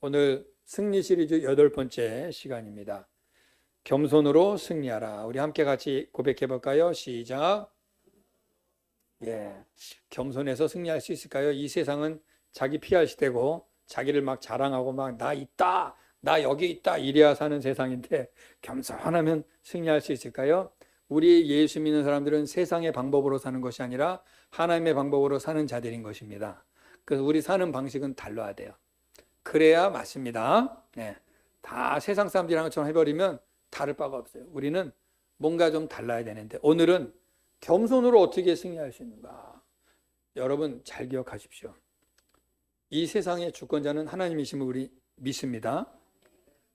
오늘 승리 시리즈 8번째 시간입니다. 겸손으로 승리하라. 우리 함께 같이 고백해 볼까요? 시작. 겸손해서 승리할 수 있을까요? 이 세상은 자기 피할 시대고 자기를 막 자랑하고 막 나 있다, 나 여기 있다 이래야 사는 세상인데 겸손하면 승리할 수 있을까요? 우리 예수 믿는 사람들은 세상의 방법으로 사는 것이 아니라 하나님의 방법으로 사는 자들인 것입니다. 그래서 우리 사는 방식은 달라야 돼요. 그래야 맞습니다. 다 세상 사람들이랑 것처럼 해버리면 다를 바가 없어요. 우리는 뭔가 좀 달라야 되는데 오늘은 겸손으로 어떻게 승리할 수 있는가? 여러분 잘 기억하십시오. 이 세상의 주권자는 하나님이심을 우리 믿습니다.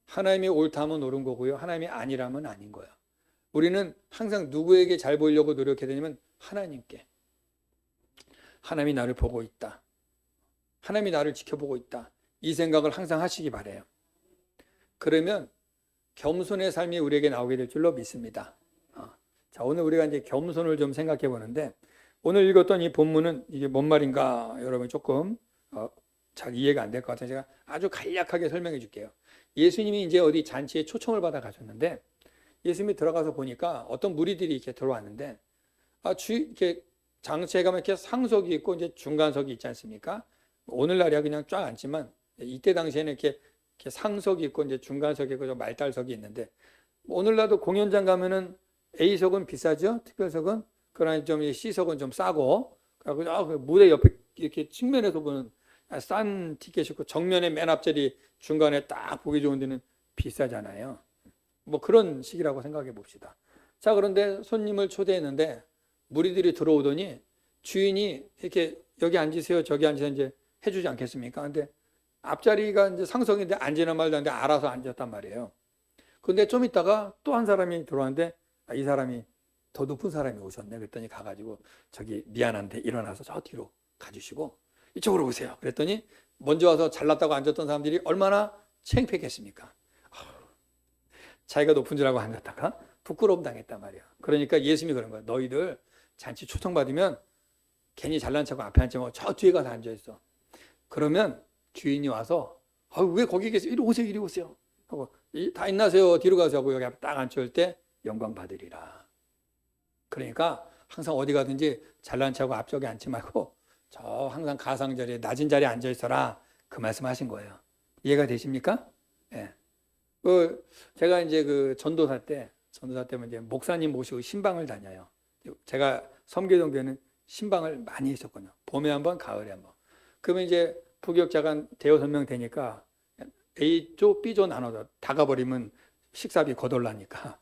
하나님이 옳다면 옳은 거고요. 하나님이 아니라면 아닌 거예요. 우리는 항상 누구에게 잘 보이려고 노력해야 되냐면 하나님께. 하나님이 나를 보고 있다. 하나님이 나를 지켜보고 있다. 이 생각을 항상 하시기 바라요. 그러면 겸손의 삶이 우리에게 나오게 될 줄로 믿습니다. 자, 오늘 우리가 이제 겸손을 좀 생각해 보는데 오늘 읽었던 이 본문은 이게 뭔 말인가 여러분 조금 잘 이해가 안 될 것 같아서 제가 아주 간략하게 설명해 줄게요. 예수님이 이제 어디 잔치에 초청을 받아 가셨는데 예수님이 들어가서 보니까 어떤 무리들이 이렇게 들어왔는데 이렇게 장치에 가면 이렇게 상석이 있고 이제 중간석이 있지 않습니까? 오늘날이야 그냥 쫙 앉지만 이때 당시에는 이렇게 상석이 있고 이제 중간석이 있고 말달석이 있는데 오늘날도 공연장 가면은 A석은 비싸죠, 특별석은. 그러나 좀 C석은 좀 싸고 그 무대 옆에 이렇게 측면에서 보는 싼 티켓이 있고 정면에 맨 앞자리 중간에 딱 보기 좋은 데는 비싸잖아요. 뭐 그런 식이라고 생각해 봅시다. 자, 그런데 손님을 초대했는데 무리들이 들어오더니 주인이 이렇게 여기 앉으세요, 저기 앉으세요 이제 해주지 않겠습니까? 근데 앞자리가 이제 상석인데 앉으나 말도 안 돼 알아서 앉았단 말이에요. 근데 좀 있다가 또 한 사람이 들어왔는데 이 사람이 더 높은 사람이 오셨네. 그랬더니 가가지고 저기 미안한데 일어나서 저 뒤로 가주시고 이쪽으로 오세요. 그랬더니 먼저 와서 잘났다고 앉았던 사람들이 얼마나 창피했겠습니까? 자기가 높은 줄 알고 앉았다가 부끄러움 당했단 말이야. 그러니까 예수님이 그런 거야. 너희들 잔치 초청받으면 괜히 잘난 척하고 앞에 앉지 말고 저 뒤에 가서 앉아있어. 그러면 주인이 와서 왜 거기 계세요? 이리 오세요, 이리 오세요 하고 다 있나세요? 뒤로 가세요 하고 여기 앞에 딱 앉을 때 영광 받으리라. 그러니까 항상 어디 가든지 잘난 척하고 앞쪽에 앉지 말고 저 항상 가상자리에 낮은 자리에 앉아 있어라. 그 말씀하신 거예요. 이해가 되십니까? 예. 제가 이제 그 전도사 때면 이제 목사님 모시고 신방을 다녀요. 제가 섬기던 교회는 신방을 많이 했었거든요. 봄에 한 번, 가을에 한 번. 그러면 이제 부교역자가 대여섯 명 되니까 A조, B조 나눠서 다 가버리면 식사비 거덜나니까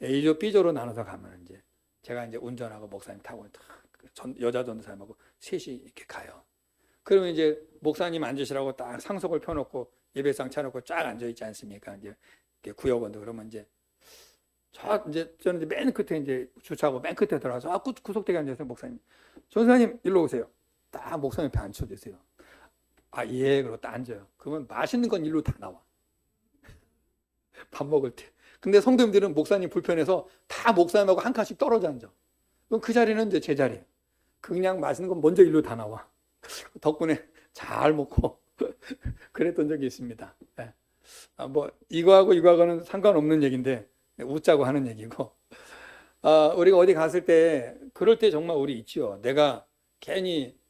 A조, B조로 나눠서 가면 이제 제가 이제 운전하고 목사님 타고 여자 전도사님하고 셋이 이렇게 가요. 그러면 이제 목사님 앉으시라고 딱 상석을 펴놓고 예배상 차놓고 쫙 앉아 있지 않습니까? 이제 구역원도 그러면 이제 저는 이제 맨 끝에 이제 주차하고 맨 끝에 들어가서 구석대기 앉아서 목사님, 전사님 일로 오세요. 딱 목사님 옆에 앉혀주세요. 예, 그러고 딱 앉아요. 그러면 맛있는 건 일로 다 나와. 밥 먹을 때. 근데 성도님들은 목사님 불편해서 다 목사님하고 한 칸씩 떨어져 앉아. 그럼 그 자리는 이제 제 자리. 그냥 맛있는 건 먼저 일로 다 나와. 덕분에 잘 먹고 그랬던 적이 있습니다. 뭐 이거하고는 상관없는 얘기인데 웃자고 하는 얘기고. 우리가 어디 갔을 때 그럴 때 정말 우리 있죠. 내가 괜히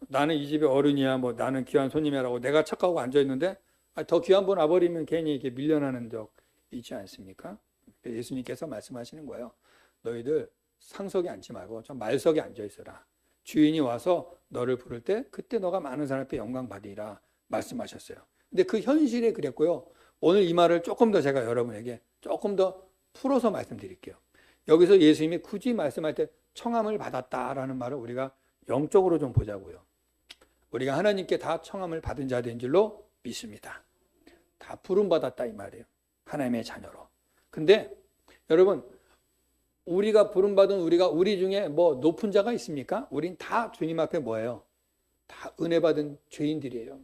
나는 이 집의 어른이야, 뭐 나는 귀한 손님이라고 내가 착하고 앉아 있는데 더 귀한 분 와버리면 괜히 이렇게 밀려나는 적 있지 않습니까? 예수님께서 말씀하시는 거예요. 너희들 상석에 앉지 말고 저 말석에 앉아 있어라. 주인이 와서 너를 부를 때 그때 너가 많은 사람 앞에 영광 받으리라 말씀하셨어요. 근데 그 현실에 그랬고요. 오늘 이 말을 조금 더 제가 여러분에게 조금 더 풀어서 말씀드릴게요. 여기서 예수님이 굳이 말씀할 때 청함을 받았다라는 말을 우리가 영적으로 좀 보자고요. 우리가 하나님께 다 청함을 받은 자들인 줄로 믿습니다. 다 부름받았다 이 말이에요. 하나님의 자녀로. 근데 여러분 우리가 부름받은 우리 중에 뭐 높은 자가 있습니까? 우린 다 주님 앞에 뭐예요? 다 은혜 받은 죄인들이에요.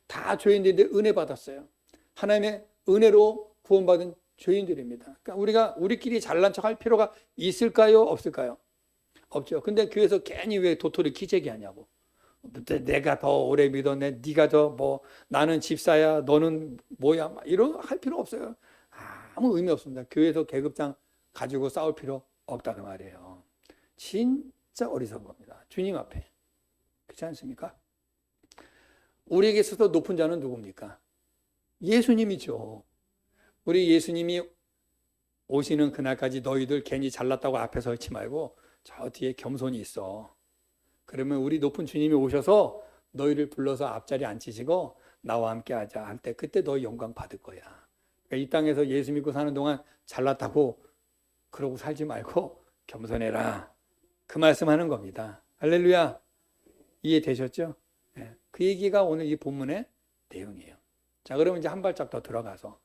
다 죄인들인데 은혜 받았어요. 하나님의 은혜로 구원받은 죄인들입니다. 그러니까 우리끼리 잘난 척할 필요가 있을까요? 없을까요? 없죠. 근데 교회에서 괜히 왜 도토리 기재기 하냐고. 내가 더 오래 믿었네. 네가 더 뭐 나는 집사야. 너는 뭐야. 막 이런 할 필요 없어요. 아무 의미 없습니다. 교회에서 계급장 가지고 싸울 필요 없다 그 말이에요. 진짜 어리석은 겁니다. 주님 앞에. 그렇지 않습니까? 우리에게 있어서 높은 자는 누굽니까? 예수님이죠. 우리 예수님이 오시는 그날까지 너희들 괜히 잘났다고 앞에 서 있지 말고 저 뒤에 겸손히 있어. 그러면 우리 높은 주님이 오셔서 너희를 불러서 앞자리에 앉히시고 나와 함께 하자 할 때 그때 너희 영광 받을 거야. 그러니까 이 땅에서 예수 믿고 사는 동안 잘났다고 그러고 살지 말고 겸손해라. 그 말씀하는 겁니다. 할렐루야. 이해되셨죠? 네. 그 얘기가 오늘 이 본문의 내용이에요. 자, 그러면 이제 한 발짝 더 들어가서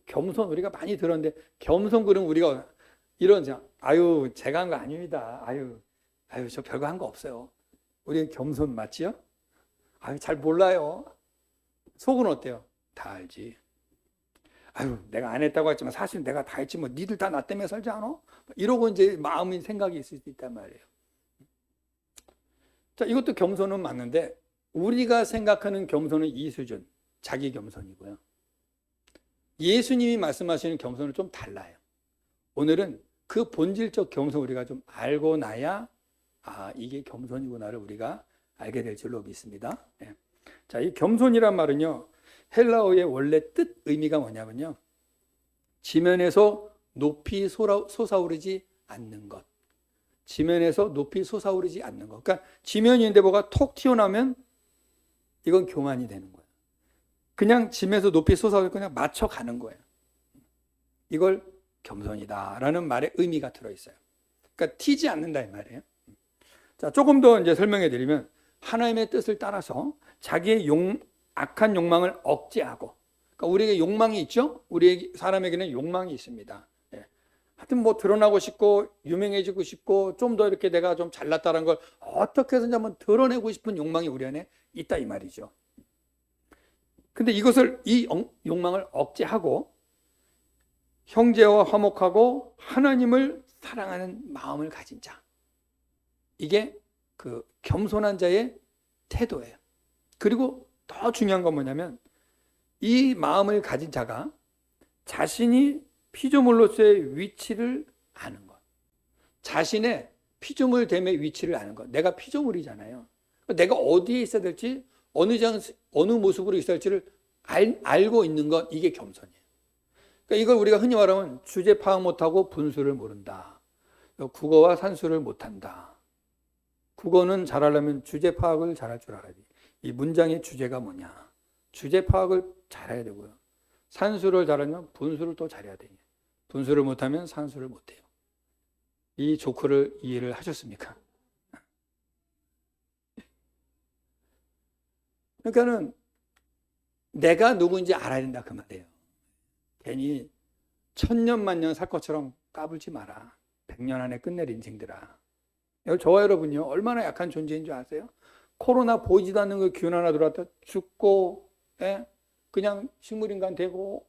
겸손 우리가 많이 들었는데 겸손 그러면 우리가 이런 아유 제가 한 거 아닙니다. 아유 저 별거 한 거 없어요. 우리는 겸손 맞지요? 아유 잘 몰라요. 속은 어때요? 다 알지. 아유 내가 안 했다고 했지만 사실 내가 다 했지 뭐 니들 다 나 때문에 살지 않아? 이러고 이제 마음이 생각이 있을 수 있단 말이에요. 자 이것도 겸손은 맞는데 우리가 생각하는 겸손은 이 수준 자기 겸손이고요. 예수님이 말씀하시는 겸손은 좀 달라요. 오늘은 그 본질적 겸손 우리가 좀 알고 나야 이게 겸손이구나를 우리가 알게 될 줄로 믿습니다. 네. 자, 이 겸손이란 말은요. 헬라어의 원래 뜻 의미가 뭐냐면요. 지면에서 높이 솟아오르지 않는 것. 지면에서 높이 솟아오르지 않는 것. 그러니까 지면인데 뭐가 톡 튀어나오면 이건 교만이 되는 거예요. 그냥 짐에서 높이 솟아오르고 그냥 맞춰가는 거예요. 이걸 겸손이다라는 말의 의미가 들어있어요. 그러니까 튀지 않는다 이 말이에요. 자, 조금 더 이제 설명해 드리면 하나님의 뜻을 따라서 자기의 악한 욕망을 억제하고, 그러니까 우리에게 욕망이 있죠? 우리 사람에게는 욕망이 있습니다. 예. 하여튼 뭐 드러나고 싶고 유명해지고 싶고 좀 더 이렇게 내가 좀 잘났다는 걸 어떻게 해서든지 한번 드러내고 싶은 욕망이 우리 안에 있다 이 말이죠. 근데 이 욕망을 억제하고 형제와 화목하고 하나님을 사랑하는 마음을 가진 자. 이게 그 겸손한 자의 태도예요. 그리고 더 중요한 건 뭐냐면 이 마음을 가진 자가 자신이 피조물로서의 위치를 아는 것. 자신의 피조물됨의 위치를 아는 것. 내가 피조물이잖아요. 내가 어디에 있어야 될지 어느 모습으로 있어야 할지를 알고 있는 것. 이게 겸손이에요. 그러니까 이걸 우리가 흔히 말하면 주제 파악 못하고 분수를 모른다. 국어와 산수를 못한다. 국어는 잘하려면 주제 파악을 잘할 줄 알아야 돼. 이 문장의 주제가 뭐냐. 주제 파악을 잘해야 되고요. 산수를 잘하면 분수를 또 잘해야 돼요. 분수를 못하면 산수를 못해요. 이 조크를 이해를 하셨습니까? 그러니까는 내가 누구인지 알아야 된다 그 말이에요. 괜히 천년 만년 살 것처럼 까불지 마라. 100년 안에 끝낼 인생들아. 저와 여러분요 얼마나 약한 존재인 줄 아세요? 코로나 보이지도 않는 그 균 하나 들어왔다 죽고 그냥 식물인간 되고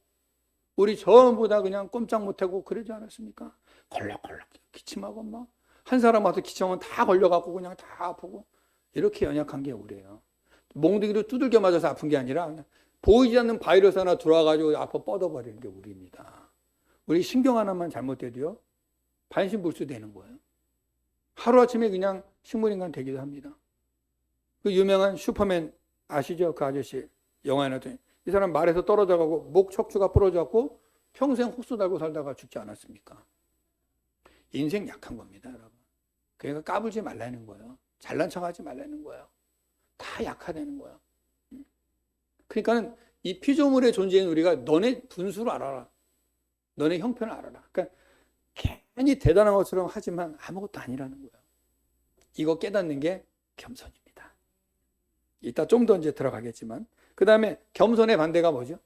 우리 전부 다 그냥 꼼짝 못하고 그러지 않았습니까? 걸럭걸럭 기침하고 막 한 사람 와서 기침하면 다 걸려갖고 그냥 다 아프고 이렇게 연약한 게 우리예요. 몽둥이로 두들겨 맞아서 아픈 게 아니라 그냥 보이지 않는 바이러스 하나 들어와가지고 아파 뻗어버리는 게 우리입니다. 우리 신경 하나만 잘못돼도요 반신불수 되는 거예요. 하루아침에 그냥 식물인간 되기도 합니다. 그 유명한 슈퍼맨 아시죠? 그 아저씨 영화에 나왔더니 이 사람 말에서 떨어져가고 목 척추가 부러져갖고 평생 혹수 달고 살다가 죽지 않았습니까? 인생 약한 겁니다, 여러분. 그러니까 까불지 말라는 거예요. 잘난 척하지 말라는 거예요. 다 약화되는 거예요. 그러니까는 이 피조물의 존재인 우리가 너네 분수를 알아라. 너네 형편을 알아라. 그러니까 괜히 대단한 것처럼 하지만 아무것도 아니라는 거예요. 이거 깨닫는 게 겸손입니다. 이따 좀 더 이제 들어가겠지만 그 다음에 겸손의 반대가 뭐죠?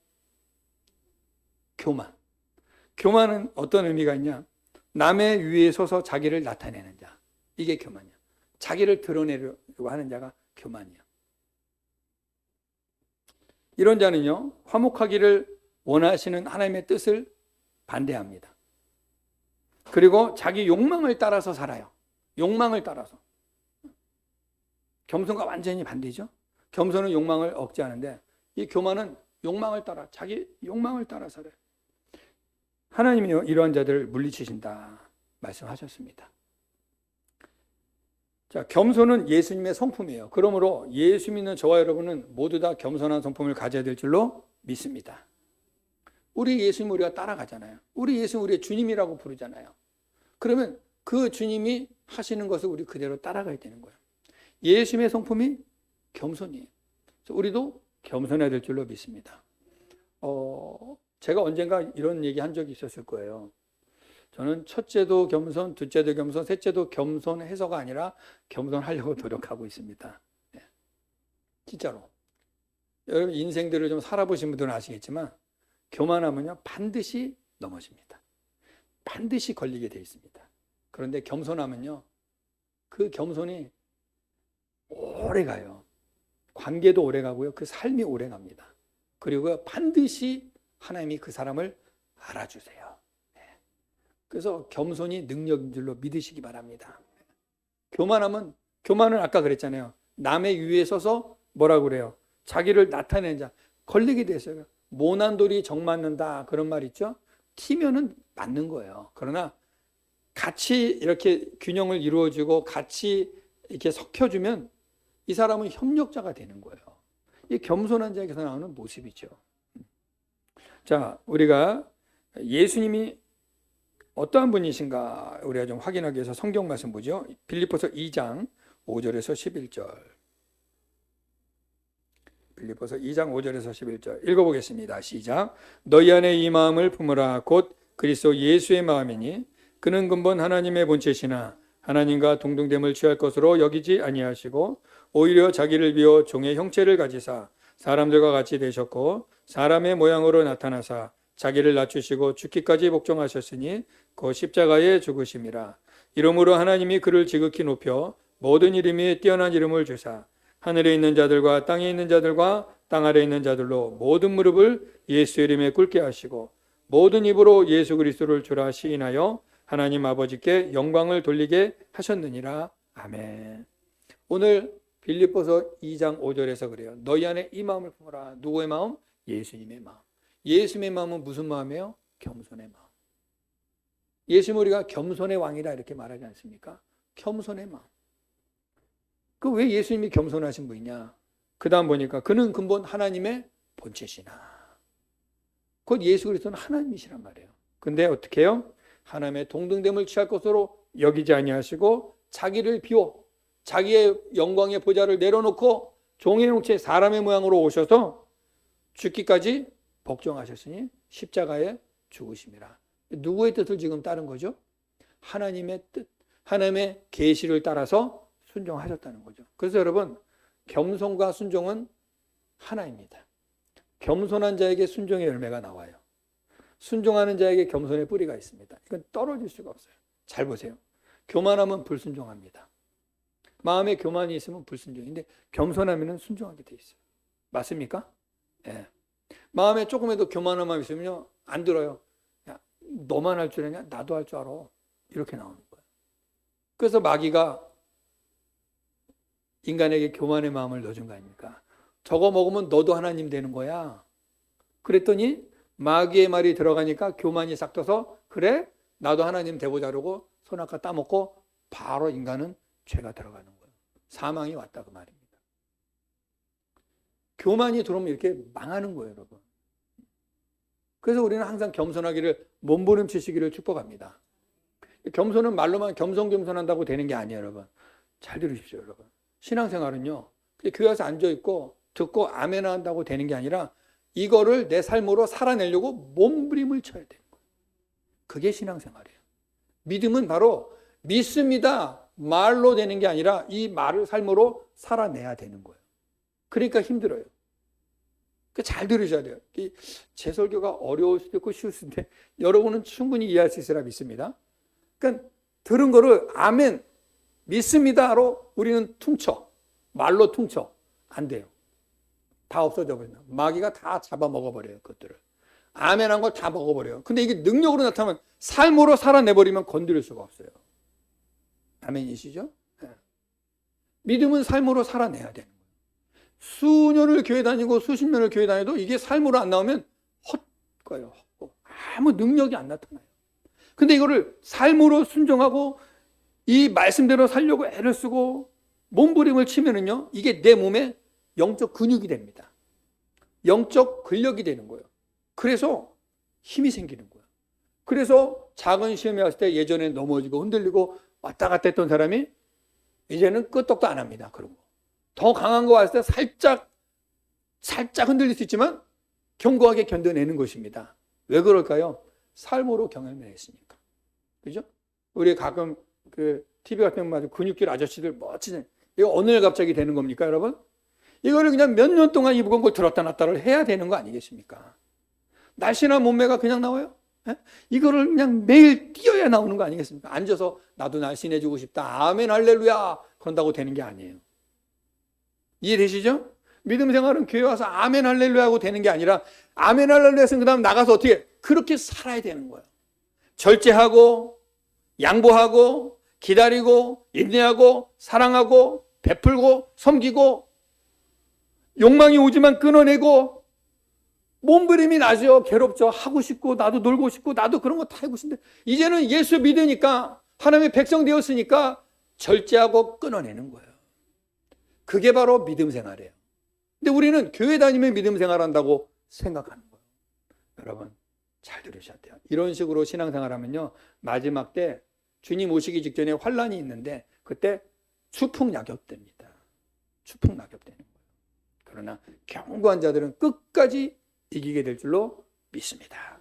교만. 교만은 어떤 의미가 있냐? 남의 위에 서서 자기를 나타내는 자. 이게 교만이야. 자기를 드러내려고 하는 자가 교만이야. 이런 자는요, 화목하기를 원하시는 하나님의 뜻을 반대합니다. 그리고 자기 욕망을 따라서 살아요. 욕망을 따라서. 겸손과 완전히 반대죠. 겸손은 욕망을 억제하는데 이 교만은 욕망을 따라, 자기 욕망을 따라 살아요. 하나님이 이러한 자들을 물리치신다 말씀하셨습니다. 자, 겸손은 예수님의 성품이에요. 그러므로 예수 믿는 저와 여러분은 모두 다 겸손한 성품을 가져야 될 줄로 믿습니다. 우리 예수님 우리가 따라가잖아요. 우리 예수님 우리의 주님이라고 부르잖아요. 그러면 그 주님이 하시는 것을 우리 그대로 따라가야 되는 거예요. 예수님의 성품이 겸손이에요. 우리도 겸손해야 될 줄로 믿습니다. 제가 언젠가 이런 얘기 한 적이 있었을 거예요. 저는 첫째도 겸손, 둘째도 겸손, 셋째도 겸손해서가 아니라 겸손하려고 노력하고 있습니다. 네. 진짜로. 여러분 인생들을 좀 살아보신 분들은 아시겠지만 교만하면요 반드시 넘어집니다. 반드시 걸리게 돼 있습니다. 그런데 겸손하면요 그 겸손이 오래 가요. 관계도 오래 가고요. 그 삶이 오래 갑니다. 그리고 반드시 하나님이 그 사람을 알아주세요. 그래서 겸손이 능력인 줄로 믿으시기 바랍니다. 교만은 아까 그랬잖아요. 남의 위에 서서 뭐라고 그래요? 자기를 나타내는 자. 걸리게 됐어요. 모난 돌이 정 맞는다 그런 말 있죠? 튀면은 맞는 거예요. 그러나 같이 이렇게 균형을 이루어주고 같이 이렇게 섞여주면 이 사람은 협력자가 되는 거예요. 이 겸손한 자에게서 나오는 모습이죠. 자, 우리가 예수님이 어떠한 분이신가 우리가 좀 확인하기 위해서 성경 말씀 보죠. 빌립보서 2장 5절에서 11절. 빌립보서 2장 5절에서 11절 읽어보겠습니다. 시작. 너희 안에 이 마음을 품으라. 곧 그리스도 예수의 마음이니 그는 근본 하나님의 본체시나 하나님과 동등됨을 취할 것으로 여기지 아니하시고 오히려 자기를 비워 종의 형체를 가지사 사람들과 같이 되셨고 사람의 모양으로 나타나사 자기를 낮추시고 죽기까지 복종하셨으니 그 십자가에 죽으심이라. 이러므로 하나님이 그를 지극히 높여 모든 이름이 뛰어난 이름을 주사 하늘에 있는 자들과 땅에 있는 자들과 땅 아래에 있는 자들로 모든 무릎을 예수 이름에 꿇게 하시고 모든 입으로 예수 그리스도를 주라 시인하여 하나님 아버지께 영광을 돌리게 하셨느니라. 아멘. 오늘 빌립보서 2장 5절에서 그래요. 너희 안에 이 마음을 품으라. 누구의 마음? 예수님의 마음. 예수님의 마음은 무슨 마음이에요? 겸손의 마음. 예수님 우리가 겸손의 왕이라 이렇게 말하지 않습니까? 겸손의 마음. 그 왜 예수님이 겸손하신 분이냐? 그 다음 보니까 그는 근본 하나님의 본체시나. 곧 예수 그리스도는 하나님이시란 말이에요. 근데 어떻게 해요? 하나님의 동등됨을 취할 것으로 여기지 아니하시고 자기를 비워 자기의 영광의 보좌를 내려놓고 종의 형체 사람의 모양으로 오셔서 죽기까지 복종하셨으니 십자가에 죽으심이라. 누구의 뜻을 지금 따른 거죠? 하나님의 뜻, 하나님의 계시를 따라서 순종하셨다는 거죠. 그래서 여러분 겸손과 순종은 하나입니다. 겸손한 자에게 순종의 열매가 나와요. 순종하는 자에게 겸손의 뿌리가 있습니다. 이건 떨어질 수가 없어요. 잘 보세요. 교만하면 불순종합니다. 마음에 교만이 있으면 불순종인데 겸손하면 순종하게 돼 있어요. 맞습니까? 예. 마음에 조금이라도 교만한 마음이 있으면요 안 들어요. 야, 너만 할 줄 아냐? 나도 할 줄 알아. 이렇게 나오는 거예요. 그래서 마귀가 인간에게 교만의 마음을 넣어준 거 아닙니까? 저거 먹으면 너도 하나님 되는 거야. 그랬더니 마귀의 말이 들어가니까 교만이 싹 떠서 그래? 나도 하나님 되보자 그러고 손 아까 따먹고 바로 인간은 죄가 들어가는 거예요. 사망이 왔다 그 말입니다. 교만이 들어오면 이렇게 망하는 거예요, 여러분. 그래서 우리는 항상 겸손하기를 몸부림치시기를 축복합니다. 겸손은 말로만 겸손한다고 되는 게 아니에요, 여러분. 잘 들으십시오, 여러분. 신앙생활은요, 교회 와서 앉아있고 듣고 아멘 한다고 되는 게 아니라 이거를 내 삶으로 살아내려고 몸부림을 쳐야 되는 거예요. 그게 신앙생활이에요. 믿음은 바로 믿습니다. 말로 되는 게 아니라 이 말을 삶으로 살아내야 되는 거예요. 그러니까 힘들어요. 잘 들으셔야 돼요. 제 설교가 어려울 수도 있고 쉬울 수도 있는데 여러분은 충분히 이해할 수 있으라 믿습니다. 그러니까 들은 거를 아멘, 믿습니다로 우리는 퉁쳐. 말로 퉁쳐. 안 돼요. 다 없어져 버린다. 마귀가 다 잡아먹어버려요. 그것들을. 아멘한 걸 다 먹어버려요. 근데 이게 능력으로 나타나면 삶으로 살아내버리면 건드릴 수가 없어요. 아멘이시죠? 네. 믿음은 삶으로 살아내야 되는 거예요. 수년을 교회 다니고 수십 년을 교회 다녀도 이게 삶으로 안 나오면 헛거예요. 아무 능력이 안 나타나요. 근데 이거를 삶으로 순종하고 이 말씀대로 살려고 애를 쓰고 몸부림을 치면은요, 이게 내 몸에 영적 근육이 됩니다. 영적 근력이 되는 거예요. 그래서 힘이 생기는 거예요. 그래서 작은 시험에 왔을 때 예전에 넘어지고 흔들리고 왔다 갔다 했던 사람이 이제는 끄떡도 안 합니다. 그런 거. 더 강한 거 왔을 때 살짝 흔들릴 수 있지만 견고하게 견뎌내는 것입니다. 왜 그럴까요? 삶으로 경험을 했으니까. 그죠? 우리 가끔 그 TV 같은 거 아주 근육질 아저씨들 멋지네. 이거 어느 날 갑자기 되는 겁니까, 여러분? 이거를 그냥 몇 년 동안 이 무거운 걸 들었다 놨다를 해야 되는 거 아니겠습니까? 날씬한 몸매가 그냥 나와요? 예? 이거를 그냥 매일 뛰어야 나오는 거 아니겠습니까? 앉아서 나도 날씬해지고 싶다. 아멘 할렐루야. 그런다고 되는 게 아니에요. 이해되시죠? 믿음 생활은 교회 와서 아멘 할렐루야 하고 되는 게 아니라 아멘 할렐루야 했으면 그 다음 나가서 어떻게 그렇게 살아야 되는 거예요. 절제하고 양보하고 기다리고 인내하고 사랑하고 베풀고 섬기고 욕망이 오지만 끊어내고 몸부림이 나죠. 괴롭죠. 하고 싶고 나도 놀고 싶고 나도 그런 거 다 하고 싶은데 이제는 예수 믿으니까 하나님의 백성 되었으니까 절제하고 끊어내는 거예요. 그게 바로 믿음 생활이에요. 근데 우리는 교회 다니면 믿음 생활한다고 생각하는 거예요. 여러분 잘 들으셔야 돼요. 이런 식으로 신앙생활하면요, 마지막 때 주님 오시기 직전에 환란이 있는데 그때 추풍낙엽됩니다. 추풍낙엽되는 거예요. 그러나 견고한 자들은 끝까지 이기게 될 줄로 믿습니다.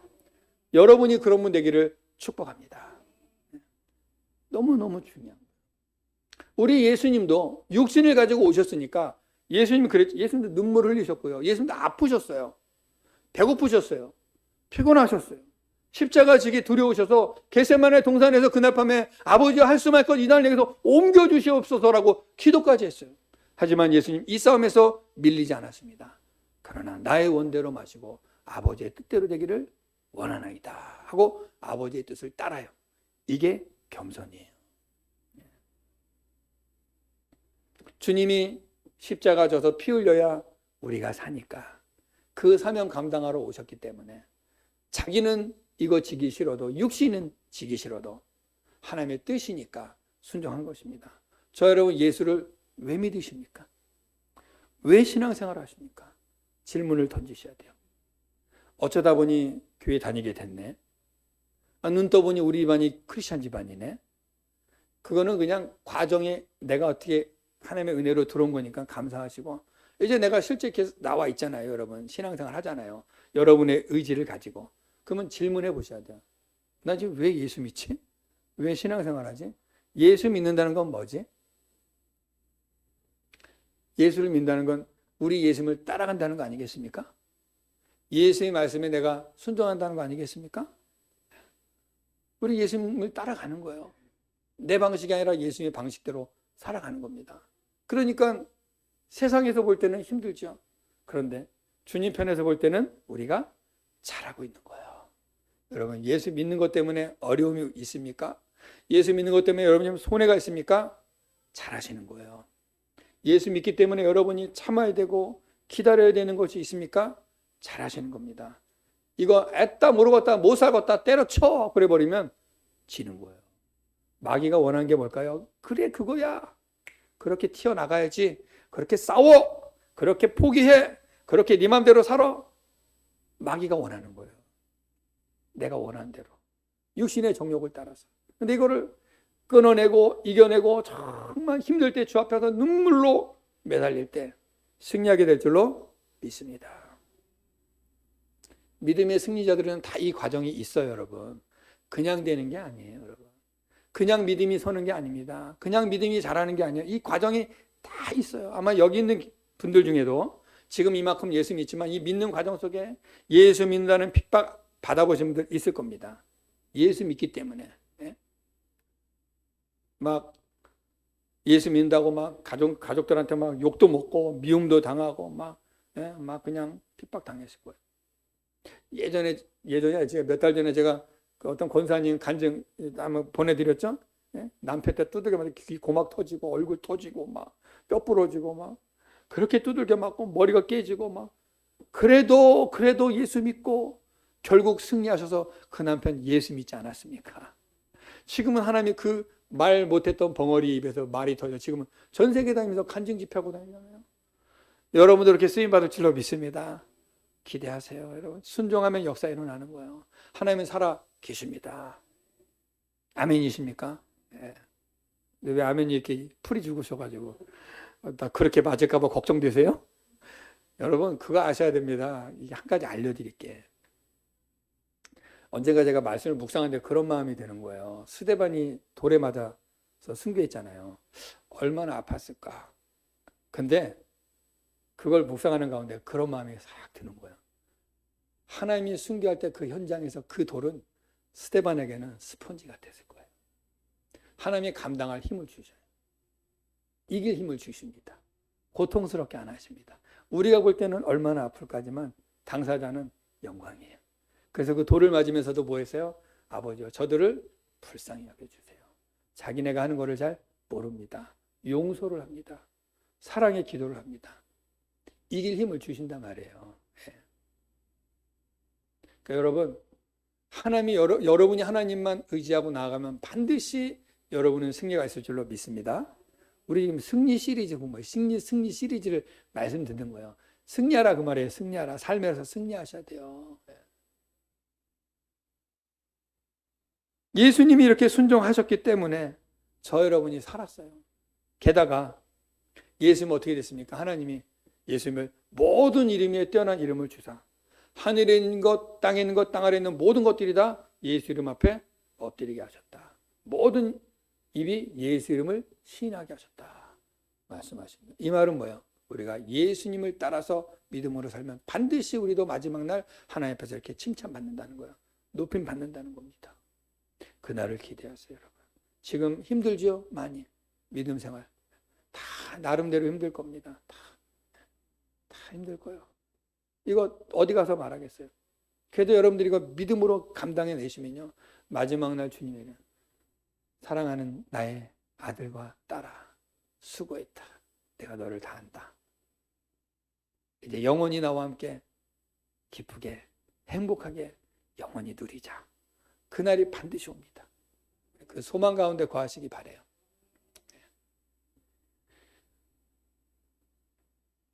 여러분이 그런 분 되기를 축복합니다. 너무너무 중요한 거예요. 우리 예수님도 육신을 가지고 오셨으니까 예수님이 그랬죠. 예수님도 눈물을 흘리셨고요. 예수님도 아프셨어요. 배고프셨어요. 피곤하셨어요. 십자가 지기 두려우셔서 겟세마네 동산에서 그날 밤에 아버지와 할 수 말 것 이날 내게서 옮겨주시옵소서라고 기도까지 했어요. 하지만 예수님 이 싸움에서 밀리지 않았습니다. 그러나 나의 원대로 마시고 아버지의 뜻대로 되기를 원하나이다 하고 아버지의 뜻을 따라요. 이게 겸손이에요. 주님이 십자가 져서 피 흘려야 우리가 사니까 그 사명 감당하러 오셨기 때문에 자기는 이거 지기 싫어도 육신은 지기 싫어도 하나님의 뜻이니까 순종한 것입니다. 저 여러분 예수를 왜 믿으십니까? 왜 신앙생활 하십니까? 질문을 던지셔야 돼요. 어쩌다 보니 교회 다니게 됐네. 눈 떠보니 우리 집안이 크리스찬 집안이네. 그거는 그냥 과정에 내가 어떻게 하나님의 은혜로 들어온 거니까 감사하시고 이제 내가 실제 이렇게 나와 있잖아요. 여러분 신앙생활 하잖아요. 여러분의 의지를 가지고. 그러면 질문해 보셔야 돼요. 나 지금 왜 예수 믿지? 왜 신앙생활 하지? 예수 믿는다는 건 뭐지? 예수를 믿는다는 건 우리 예수님을 따라간다는 거 아니겠습니까? 예수의 말씀에 내가 순종한다는 거 아니겠습니까? 우리 예수님을 따라가는 거예요. 내 방식이 아니라 예수님의 방식대로 살아가는 겁니다. 그러니까 세상에서 볼 때는 힘들죠. 그런데 주님 편에서 볼 때는 우리가 잘하고 있는 거예요. 여러분 예수 믿는 것 때문에 어려움이 있습니까? 예수 믿는 것 때문에 여러분이 손해가 있습니까? 잘하시는 거예요. 예수 믿기 때문에 여러분이 참아야 되고 기다려야 되는 것이 있습니까? 잘하시는 겁니다. 이거 애따 모르겠다 못 살겠다 때려쳐 그래버리면 지는 거예요. 마귀가 원하는 게 뭘까요? 그래 그거야. 그렇게 튀어나가야지. 그렇게 싸워. 그렇게 포기해. 그렇게 네 맘대로 살아. 마귀가 원하는 거예요. 내가 원하는 대로. 육신의 정욕을 따라서. 근데 이거를 끊어내고 이겨내고 정말 힘들 때 주 앞에서 눈물로 매달릴 때 승리하게 될 줄로 믿습니다. 믿음의 승리자들은 다 이 과정이 있어요, 여러분. 그냥 되는 게 아니에요, 여러분. 그냥 믿음이 서는 게 아닙니다. 그냥 믿음이 자라는 게 아니에요. 이 과정이 다 있어요. 아마 여기 있는 분들 중에도 지금 이만큼 예수 믿지만 이 믿는 과정 속에 예수 믿는다는 핍박 받아보신 분들 있을 겁니다. 예수 믿기 때문에. 막 예수 믿는다고 막 가족들한테 막 욕도 먹고 미움도 당하고 막 그냥 핍박 당했을 거예요. 예전에 제가 몇 달 전에 제가 그 어떤 권사님 간증 한번 보내드렸죠. 남편 때 두들겨 맞아 귀 고막 터지고 얼굴 터지고 막 뼈 부러지고 막 그렇게 두들겨 맞고 머리가 깨지고 막 그래도 예수 믿고 결국 승리하셔서 그 남편 예수 믿지 않았습니까? 지금은 하나님이 그 말 못했던 벙어리 입에서 말이 터져 지금은 전 세계 다니면서 간증 집회하고 다니잖아요. 여러분도 이렇게 쓰임 받을 줄로 믿습니다. 기대하세요, 여러분. 순종하면 역사 일어나는 거예요. 하나님은 살아 계십니다. 아멘이십니까? 네. 왜 아멘이 이렇게 풀이 죽으셔가지고 나 그렇게 맞을까봐 걱정되세요? 여러분 그거 아셔야 됩니다. 이게 한 가지 알려드릴게. 언젠가 제가 말씀을 묵상하는데 그런 마음이 드는 거예요. 스데반이 돌에 맞아서 순교했잖아요. 얼마나 아팠을까. 근데 그걸 묵상하는 가운데 그런 마음이 싹 드는 거예요. 하나님이 순교할 때 그 현장에서 그 돌은 스데반에게는 스펀지 같았을 거예요. 하나님이 감당할 힘을 주셔요. 이길 힘을 주십니다. 고통스럽게 안 하십니다. 우리가 볼 때는 얼마나 아플까지만 당사자는 영광이에요. 그래서 그 돌을 맞으면서도 뭐 했어요? 아버지여 저들을 불쌍히 여겨주세요. 자기네가 하는 거를 잘 모릅니다. 용서를 합니다. 사랑의 기도를 합니다. 이길 힘을 주신단 말이에요. 네. 그러니까 여러분 하나님이 여러분이 하나님만 의지하고 나아가면 반드시 여러분은 승리가 있을 줄로 믿습니다. 우리 지금 승리 시리즈 본 거예요. 승리 시리즈를 말씀 듣는 거예요. 승리하라 그 말이에요. 승리하라. 삶에서 승리하셔야 돼요. 예수님이 이렇게 순종하셨기 때문에 저 여러분이 살았어요. 게다가 예수님은 어떻게 됐습니까? 하나님이 예수님을 모든 이름 위에 뛰어난 이름을 주사 하늘에 있는 것, 땅에 있는 것, 땅 아래에 있는 모든 것들이 다 예수 이름 앞에 엎드리게 하셨다. 모든 입이 예수 이름을 시인하게 하셨다. 말씀하십니다. 이 말은 뭐예요? 우리가 예수님을 따라서 믿음으로 살면 반드시 우리도 마지막 날 하나님 앞에서 이렇게 칭찬받는다는 거예요. 높임 받는다는 겁니다. 그날을 기대하세요, 여러분. 지금 힘들죠? 많이. 믿음 생활. 다 나름대로 힘들 겁니다. 다 힘들 거예요. 이거 어디 가서 말하겠어요? 그래도 여러분들이 이거 믿음으로 감당해 내시면요. 마지막 날 주님에게 사랑하는 나의 아들과 딸아 수고했다. 내가 너를 다 안다. 이제 영원히 나와 함께 기쁘게 행복하게 영원히 누리자. 그날이 반드시 옵니다. 그 소망 가운데 거하시기 바라요.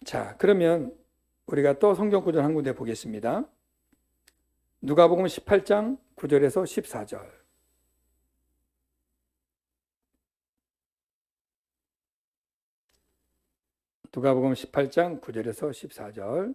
자, 그러면 우리가 또 성경 구절 한 군데 보겠습니다. 누가복음 18장 9절에서 14절. 누가복음 18장 9절에서 14절.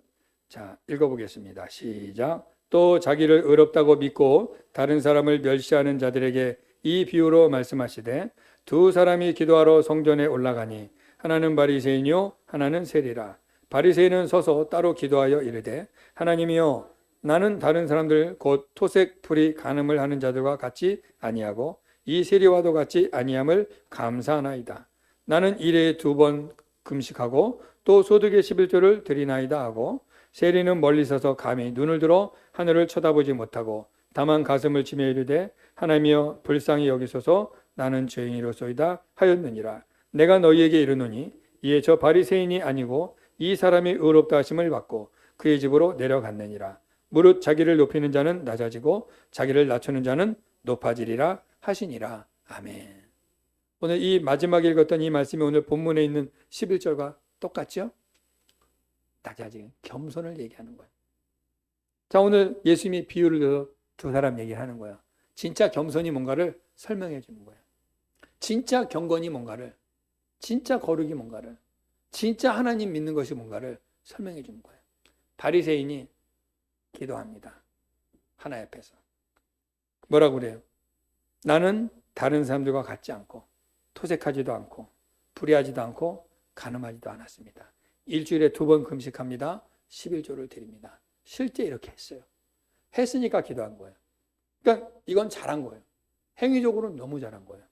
자, 읽어보겠습니다. 시작. 또 자기를 의롭다고 믿고 다른 사람을 멸시하는 자들에게 이 비유로 말씀하시되 두 사람이 기도하러 성전에 올라가니 하나는 바리새인이요 하나는 세리라. 바리새인은 서서 따로 기도하여 이르되 하나님이여 나는 다른 사람들 곧 토색 풀이 간음을 하는 자들과 같이 아니하고 이 세리와도 같이 아니함을 감사하나이다. 나는 일에 2번 금식하고 또 소득의 11조를 드리나이다 하고 세리는 멀리 서서 감히 눈을 들어 하늘을 쳐다보지 못하고 다만 가슴을 치며 이르되 하나님이여 불쌍히 여기소서 나는 죄인이로소이다 하였느니라. 내가 너희에게 이르노니 이에 저 바리새인이 아니고 이 사람이 의롭다 하심을 받고 그의 집으로 내려갔느니라. 무릇 자기를 높이는 자는 낮아지고 자기를 낮추는 자는 높아지리라 하시니라. 아멘. 오늘 이 마지막에 읽었던 이 말씀이 오늘 본문에 있는 11절과 똑같죠? 낮아지는 겸손을 얘기하는 거예요. 자, 오늘 예수님이 비유를 들어서 두 사람 얘기를 하는 거예요. 진짜 겸손이 뭔가를 설명해 주는 거예요. 진짜 경건이 뭔가를, 진짜 거룩이 뭔가를, 진짜 하나님 믿는 것이 뭔가를 설명해 주는 거예요. 바리새인이 기도합니다. 하나님 앞에서. 뭐라고 그래요? 나는 다른 사람들과 같지 않고 토색하지도 않고 불의하지도 않고 간음하지도 않았습니다. 일주일에 2번 금식합니다. 11조를 드립니다. 실제 이렇게 했어요. 했으니까 기도한 거예요. 그러니까 이건 잘한 거예요. 행위적으로는 너무 잘한 거예요.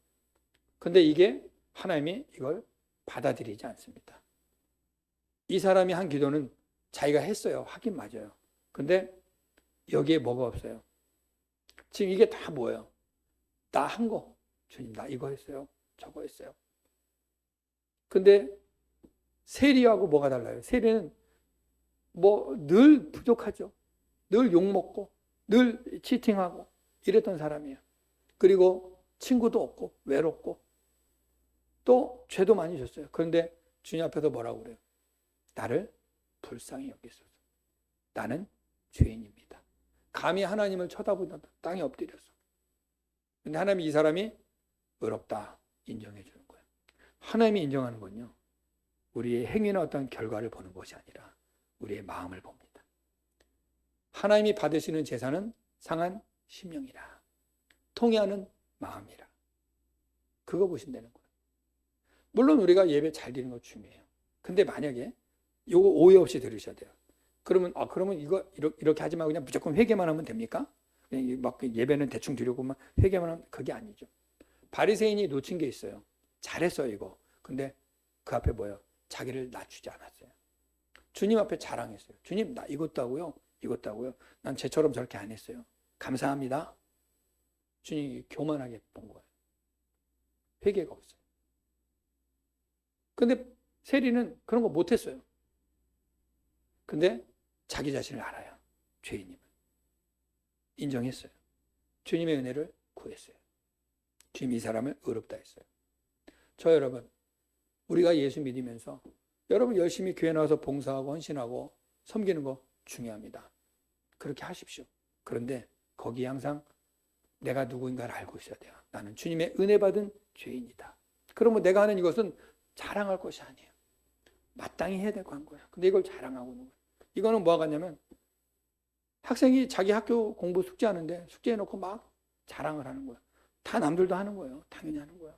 근데 이게 하나님이 이걸 받아들이지 않습니다. 이 사람이 한 기도는 자기가 했어요. 하긴 맞아요. 근데 여기에 뭐가 없어요. 지금 이게 다 뭐예요? 나 한 거. 주님 나 이거 했어요. 저거 했어요. 근데 세리하고 뭐가 달라요? 세리는 뭐 늘 부족하죠. 늘 욕먹고 늘 치팅하고 이랬던 사람이에요. 그리고 친구도 없고 외롭고 또 죄도 많이 졌어요. 그런데 주님 앞에서 뭐라고 그래요? 나를 불쌍히 여기소서. 나는 죄인입니다. 감히 하나님을 쳐다보다 땅에 엎드렸어. 근데 하나님이 이 사람이 의롭다 인정해 주는 거예요. 하나님이 인정하는 건요, 우리의 행위나 어떤 결과를 보는 것이 아니라 우리의 마음을 봅니다. 하나님이 받으시는 제사는 상한 심령이라, 통회하는 마음이라. 그거 보신다는 거예요. 물론 우리가 예배 잘 드리는 거 중요해요. 근데 만약에 이거 오해 없이 들으셔야 돼요. 그러면 이거 이렇게 하지 말고 그냥 무조건 회개만 하면 됩니까? 그냥 막 예배는 대충 드리고만 회개만 하면 그게 아니죠. 바리새인이 놓친 게 있어요. 잘했어요 이거. 근데 그 앞에 뭐예요? 자기를 낮추지 않았어요. 주님 앞에 자랑했어요. 주님 나 이것도 하고요. 이것도 하고요. 난 쟤처럼 저렇게 안 했어요. 감사합니다. 주님이 교만하게 본 거예요. 회개가 없어요. 근데 세리는 그런 거 못했어요. 근데 자기 자신을 알아요. 죄인임을. 인정했어요. 주님의 은혜를 구했어요. 주님이 이 사람을 의롭다 했어요. 저 여러분, 우리가 예수 믿으면서 여러분 열심히 교회 나와서 봉사하고 헌신하고 섬기는 거 중요합니다. 그렇게 하십시오. 그런데 거기에 항상 내가 누구인가를 알고 있어야 돼요. 나는 주님의 은혜 받은 죄인이다. 그러면 내가 하는 이것은 자랑할 것이 아니에요. 마땅히 해야 될 거 한 거예요. 근데 이걸 자랑하고 있는 거예요. 이거는 뭐가 같냐면 학생이 자기 학교 공부 숙제하는데 숙제해놓고 막 자랑을 하는 거예요. 다 남들도 하는 거예요. 당연히 하는 거예요.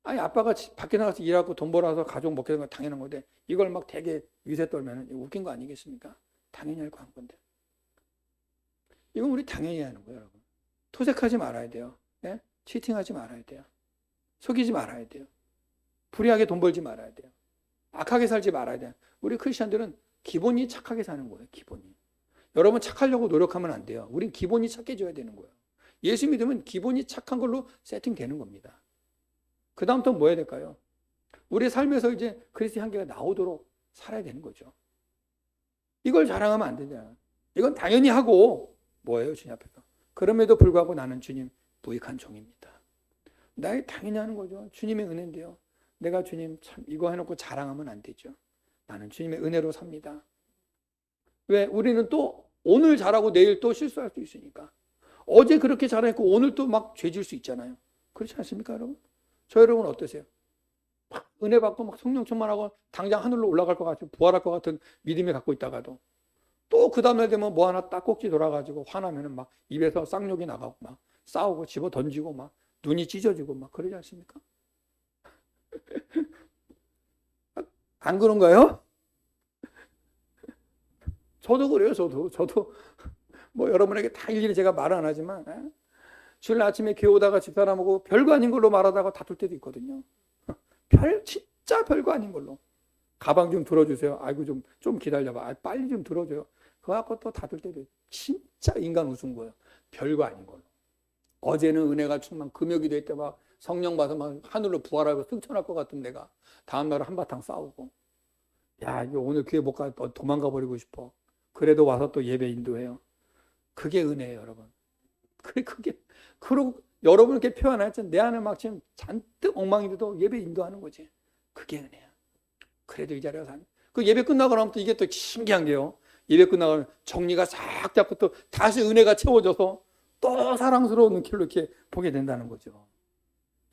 아니 아빠가 밖에 나가서 일하고 돈 벌어서 가족 먹게 되는 건 당연한 건데 이걸 막 되게 위세 떨면 웃긴 거 아니겠습니까? 당연히 할 거 한 건데. 이건 우리 당연히 하는 거예요, 여러분. 토색하지 말아야 돼요. 네? 치팅하지 말아야 돼요. 속이지 말아야 돼요. 불의하게 돈 벌지 말아야 돼요. 악하게 살지 말아야 돼요. 우리 크리스천들은 기본이 착하게 사는 거예요, 기본이. 여러분 착하려고 노력하면 안 돼요. 우린 기본이 착해져야 되는 거예요. 예수 믿으면 기본이 착한 걸로 세팅되는 겁니다. 그 다음 또 뭐 해야 될까요? 우리 삶에서 이제 그리스도의 향기가 나오도록 살아야 되는 거죠. 이걸 자랑하면 안 되잖아요. 이건 당연히 하고 뭐예요, 주님 앞에서. 그럼에도 불구하고 나는 주님 무익한 종입니다. 나 당연히 하는 거죠. 주님의 은혜인데요. 내가 주님 참 이거 해놓고 자랑하면 안 되죠. 나는 주님의 은혜로 삽니다. 왜? 우리는 또 오늘 잘하고 내일 또 실수할 수 있으니까. 어제 그렇게 잘했고 오늘 또 막 죄질 수 있잖아요. 그렇지 않습니까, 여러분? 저 여러분 어떠세요? 막 은혜 받고 막 성령 충만하고 당장 하늘로 올라갈 것 같은 부활할 것 같은 믿음이 갖고 있다가도 또 그 다음날 되면 뭐 하나 딱 꼭지 돌아가지고 화나면은 막 입에서 쌍욕이 나가고 막 싸우고 집어 던지고 막 눈이 찢어지고 막 그러지 않습니까? 안 그런가요? 저도 그래요. 저도 뭐 여러분에게 다 일일이 제가 말 안 하지만 주일 아침에 교회 오다가 집사람하고 별거 아닌 걸로 말하다가 다툴 때도 있거든요. 진짜 별거 아닌 걸로. 가방 좀 들어주세요. 아이고 좀 기다려봐. 빨리 좀 들어줘요. 그거 갖고 또 다툴 때도 진짜 인간 우스운 거예요. 별거 아닌 걸로. 어제는 은혜가 충만 금욕이 될 때 막 성령 받아서 막 하늘로 부활하고 승천할 것 같은 내가 다음날 한바탕 싸우고 야 이거 오늘 교회 못 가 도망가 버리고 싶어. 그래도 와서 또 예배 인도해요. 그게 은혜예요, 여러분. 그게 그리고 여러분 이렇게 표현하였죠. 내 안에 막 지금 잔뜩 엉망인데도 예배 인도하는 거지. 그게 은혜야. 그래도 이 자리가 산. 그 예배 끝나고 나면 또 이게 또 신기한 게요. 예배 끝나고 나면 정리가 싹 잡고 또 다시 은혜가 채워져서 또 사랑스러운 눈길로 이렇게 보게 된다는 거죠.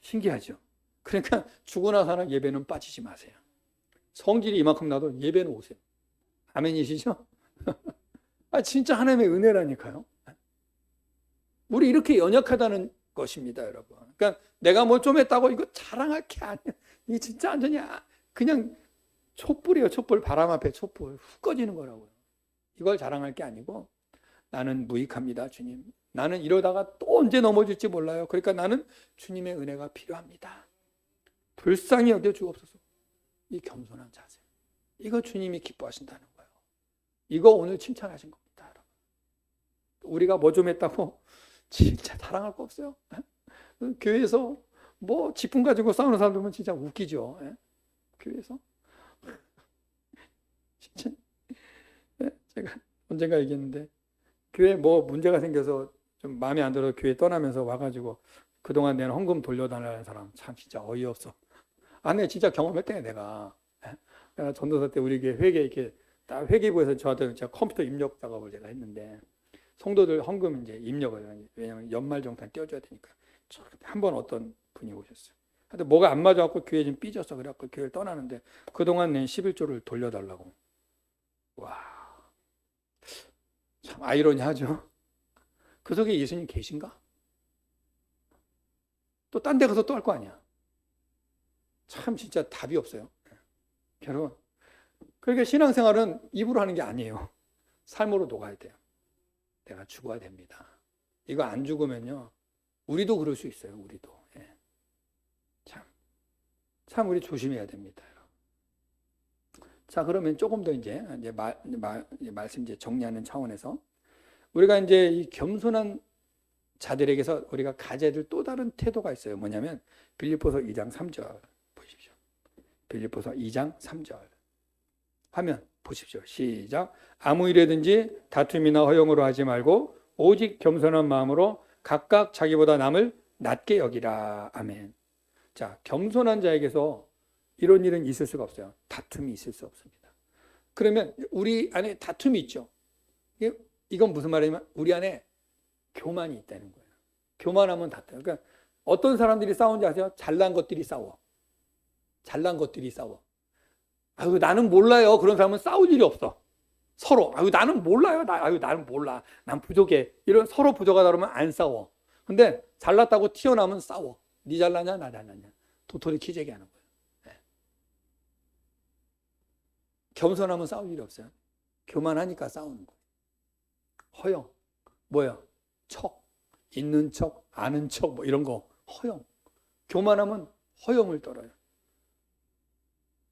신기하죠. 그러니까 죽으나 사나 예배는 빠지지 마세요. 성질이 이만큼 나도 예배는 오세요. 아멘이시죠? 진짜 하나님의 은혜라니까요. 우리 이렇게 연약하다는 것입니다, 여러분. 그러니까 내가 뭐 좀 했다고 이거 자랑할 게 아니야. 이 진짜 완전히 그냥 촛불이에요, 촛불. 바람 앞에 촛불. 훅 꺼지는 거라고요. 이걸 자랑할 게 아니고 나는 무익합니다, 주님. 나는 이러다가 또 언제 넘어질지 몰라요. 그러니까 나는 주님의 은혜가 필요합니다. 불쌍히 여겨 주옵소서. 이 겸손한 자세. 이거 주님이 기뻐하신다는 거예요. 이거 오늘 칭찬하신 겁니다, 여러분. 우리가 뭐 좀 했다고 진짜 자랑할 거 없어요. 교회에서 뭐 직분 가지고 싸우는 사람들은 진짜 웃기죠. 교회에서? 진짜 제가 언젠가 얘기했는데 교회 뭐 문제가 생겨서 좀 마음에 안 들어 교회 떠나면서 와가지고 그동안 내는 헌금 돌려달라는 사람 참 진짜 어이없어. 내가 진짜 경험했대 내가. 내가 전도사 때 우리 교회 회계 이렇게 딱 회계부에서 저한테 제가 컴퓨터 입력 작업을 제가 했는데 성도들 헌금 이제 입력을 왜냐면 연말 정산 떼어줘야 되니까 한 번 어떤 분이 오셨어요. 근데 뭐가 안 맞아갖고 교회 좀 삐졌어. 그래갖고 교회를 떠나는데 그동안 낸 11조를 돌려달라고. 와, 참 아이러니하죠. 그 속에 예수님 계신가? 또 딴 데 가서 또 할 거 아니야. 참 진짜 답이 없어요. 여러분, 그러니까 신앙생활은 입으로 하는 게 아니에요. 삶으로 녹아야 돼요. 내가 죽어야 됩니다. 이거 안 죽으면요, 우리도 그럴 수 있어요. 우리도. 예. 참 우리 조심해야 됩니다. 자, 그러면 조금 더 이제 말씀 이제 정리하는 차원에서 우리가 이제 이 겸손한 자들에게서 우리가 가져야 될 또 다른 태도가 있어요. 뭐냐면 빌립보서 2장 3절 보십시오. 빌립보서 2장 3절 화면 보십시오. 시작. 아무 일에든지 다툼이나 허용으로 하지 말고 오직 겸손한 마음으로 각각 자기보다 남을 낮게 여기라. 아멘. 자, 겸손한 자에게서 이런 일은 있을 수가 없어요. 다툼이 있을 수 없습니다. 그러면 우리 안에 다툼이 있죠. 이건 무슨 말이냐면 우리 안에 교만이 있다는 거예요. 교만하면 다퉈요. 그러니까 어떤 사람들이 싸우는지 아세요? 잘난 것들이 싸워. 잘난 것들이 싸워. 아유, 나는 몰라요. 그런 사람은 싸울 일이 없어. 서로. 아유, 나는 몰라요. 나는 몰라. 난 부족해. 이런 서로 부족하다 그러면 안 싸워. 근데 잘났다고 튀어나오면 싸워. 네 잘나냐, 나 잘나냐. 도토리 키재기 하는 거예요. 네. 겸손하면 싸울 일이 없어요. 교만하니까 싸우는 거예요. 허영. 뭐야? 척. 있는 척, 아는 척, 뭐 이런 거. 허영. 교만하면 허영을 떨어요.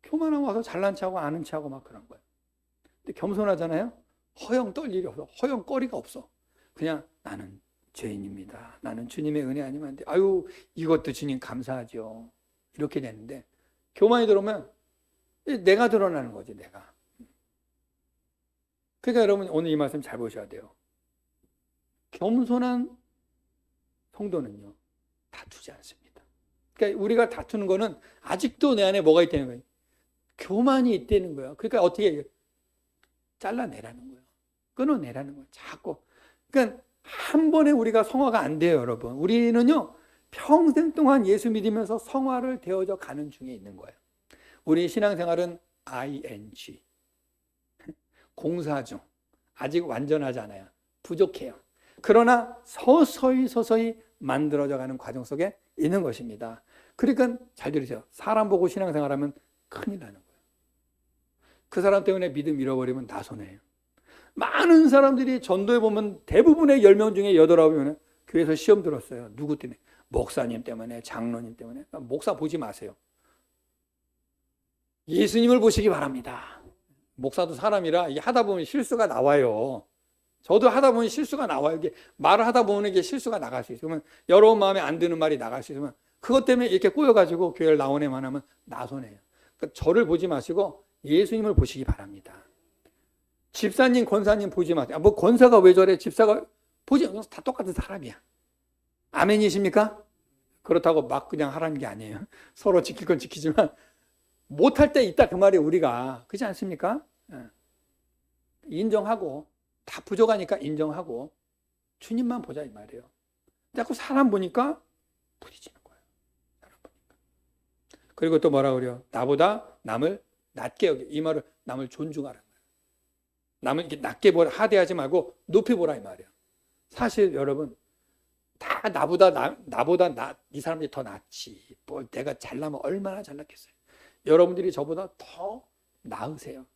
교만하면 와서 잘난 척하고 아는 척하고 막 그런 거예요. 근데 겸손하잖아요. 허영 떨 일이 없어. 허영거리가 없어. 그냥 나는 죄인입니다. 나는 주님의 은혜 아니면 안 돼. 아유, 이것도 주님 감사하죠. 이렇게 되는데 교만이 들어오면 내가 드러나는 거지, 내가. 그러니까 여러분 오늘 이 말씀 잘 보셔야 돼요. 겸손한 성도는요, 다투지 않습니다. 그러니까 우리가 다투는 거는 아직도 내 안에 뭐가 있다는 거예요? 교만이 있다는 거예요. 그러니까 어떻게 해요? 잘라내라는 거예요. 끊어내라는 거예요. 자꾸. 그러니까 한 번에 우리가 성화가 안 돼요, 여러분. 우리는요, 평생 동안 예수 믿으면서 성화를 되어져 가는 중에 있는 거예요. 우리 신앙생활은 ing. 공사 중. 아직 완전하지 않아요. 부족해요. 그러나 서서히 만들어져 가는 과정 속에 있는 것입니다. 그러니까 잘 들으세요. 사람 보고 신앙생활하면 큰일 나는 거예요. 그 사람 때문에 믿음 잃어버리면 다 손해예요. 많은 사람들이 전도해 보면 대부분의 10명 중에 8, 9명은 교회에서 시험 들었어요. 누구 때문에? 목사님 때문에, 장로님 때문에. 목사 보지 마세요. 예수님을 보시기 바랍니다. 목사도 사람이라 이게 하다 보면 실수가 나와요. 저도 하다 보면 실수가 나와요. 이게 말을 하다 보면 이게 실수가 나갈 수 있어요. 그러면 여러분 마음에 안 드는 말이 나갈 수 있으면 그것 때문에 이렇게 꼬여가지고 교회를 나오네만 하면 나손해요. 그러니까 저를 보지 마시고 예수님을 보시기 바랍니다. 집사님, 권사님 보지 마세요. 뭐 권사가 왜 저래? 집사가 보지 마세요. 다 똑같은 사람이야. 아멘이십니까? 그렇다고 막 그냥 하라는 게 아니에요. 서로 지킬 건 지키지만 못할 때 있다 그 말이 우리가. 그렇지 않습니까? 인정하고 다 부족하니까 인정하고 주님만 보자 이 말이에요. 자꾸 사람 보니까 부딪히는 거예요. 사람 보니까. 그리고 또 뭐라 그래요? 나보다 남을 낮게 여기. 이 말을 남을 존중하라는 거예요. 남을 이렇게 낮게 보라, 하대하지 말고 높이 보라 이 말이에요. 사실 여러분 다 나보다 이 사람들이 더 낫지. 뭐 내가 잘나면 얼마나 잘났겠어요. 여러분들이 저보다 더 나으세요.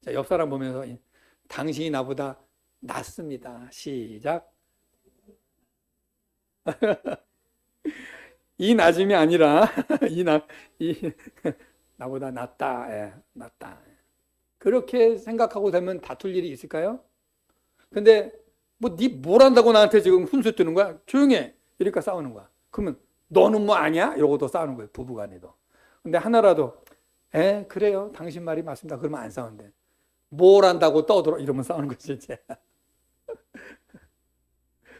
자, 옆 사람 보면서 당신이 나보다 낫습니다. 시작. 이 낮음이 아니라 나보다 낫다. 예, 낫다. 그렇게 생각하고 되면 다툴 일이 있을까요? 근데 뭐 네 뭘 한다고 나한테 지금 훈수 뜨는 거야? 조용해. 이러니까 싸우는 거야. 그러면 너는 뭐 아니야? 이러고도 싸우는 거예요. 부부간에도. 근데 하나라도 그래요. 당신 말이 맞습니다. 그러면 안 싸운대. 뭘 안다고 떠들어 이러면 싸우는 거지 이제.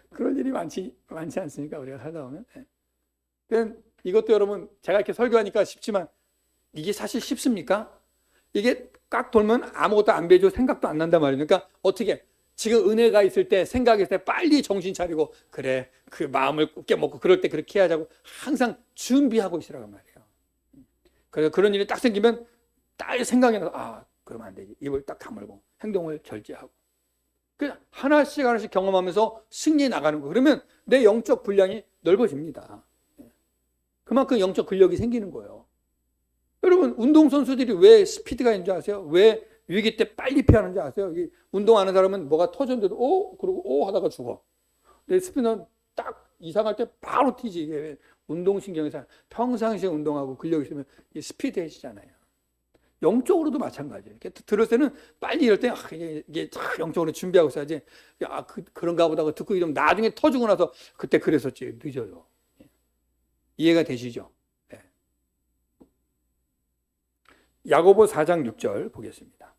그런 일이 많지 않습니까? 우리가 살다 보면. 그러니까 이것도 여러분 제가 이렇게 설교하니까 쉽지만 이게 사실 쉽습니까? 이게 꽉 돌면 아무것도 안 배죠. 생각도 안 난단 말이에요. 그러니까 어떻게 지금 은혜가 있을 때 생각이 있을 때 빨리 정신 차리고 그래 그 마음을 굳게 먹고 그럴 때 그렇게 해야자고 항상 준비하고 있으라고 말이에요. 그래서 그런 일이 딱 생기면 딱 생각이 나서 그러면 안 되지. 입을 딱 다물고 행동을 절제하고 그 하나씩 경험하면서 승리해 나가는 거. 그러면 내 영적 분량이 넓어집니다. 그만큼 영적 근력이 생기는 거예요. 여러분 운동선수들이 왜 스피드가 있는지 아세요? 왜 위기 때 빨리 피하는지 아세요? 운동하는 사람은 뭐가 터졌는데도 그러고 하다가 죽어. 근데 스피드는 딱 이상할 때 바로 튀지. 이게 운동신경에서 평상시에 운동하고 근력이 있으면 스피드해지잖아요. 영적으로도 마찬가지예요. 들을 때는 빨리 이럴 때 이게 영적으로 준비하고 있어야지. 그런가 보다 듣고 이러면 나중에 터지고 나서 그때 그랬었지. 늦어요. 이해가 되시죠? 네. 야고보 4장 6절 보겠습니다.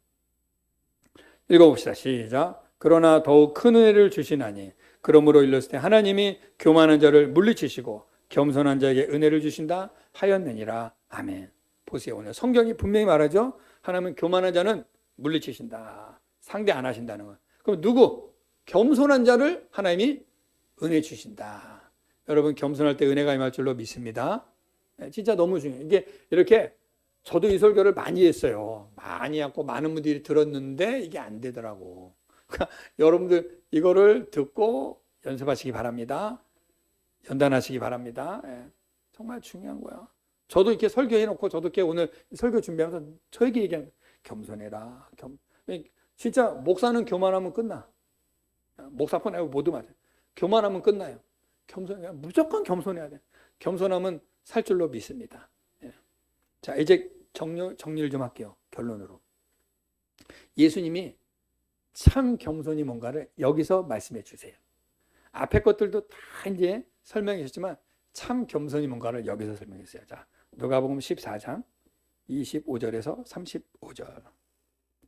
읽어봅시다. 시작. 그러나 더욱 큰 은혜를 주시나니 그러므로 일렀을 때 하나님이 교만한 자를 물리치시고 겸손한 자에게 은혜를 주신다 하였느니라. 아멘. 보세요. 오늘 성경이 분명히 말하죠. 하나님은 교만한 자는 물리치신다. 상대 안 하신다는 거. 그럼 누구? 겸손한 자를 하나님이 은혜 주신다. 여러분 겸손할 때 은혜가 임할 줄로 믿습니다. 진짜 너무 중요해요. 이게 이렇게 저도 이 설교를 많이 했어요. 많이 하고 많은 분들이 들었는데 이게 안 되더라고. 그러니까 여러분들 이거를 듣고 연습하시기 바랍니다. 연단하시기 바랍니다. 정말 중요한 거야. 저도 이렇게 설교해놓고 저도 이렇게 오늘 설교 준비하면서 저에게 얘기하는 거예요. 겸손해라. 진짜 목사는 교만하면 끝나. 목사뿐 아니고 모두 맞아요. 교만하면 끝나요. 무조건 겸손해야 돼. 겸손하면 살 줄로 믿습니다. 자, 이제 정리를 좀 할게요. 결론으로. 예수님이 참 겸손이 뭔가를 여기서 말씀해 주세요. 앞에 것들도 다 이제 설명해 주셨지만 참 겸손이 뭔가를 여기서 설명했어요. 자, 누가복음 14장 25절에서 35절.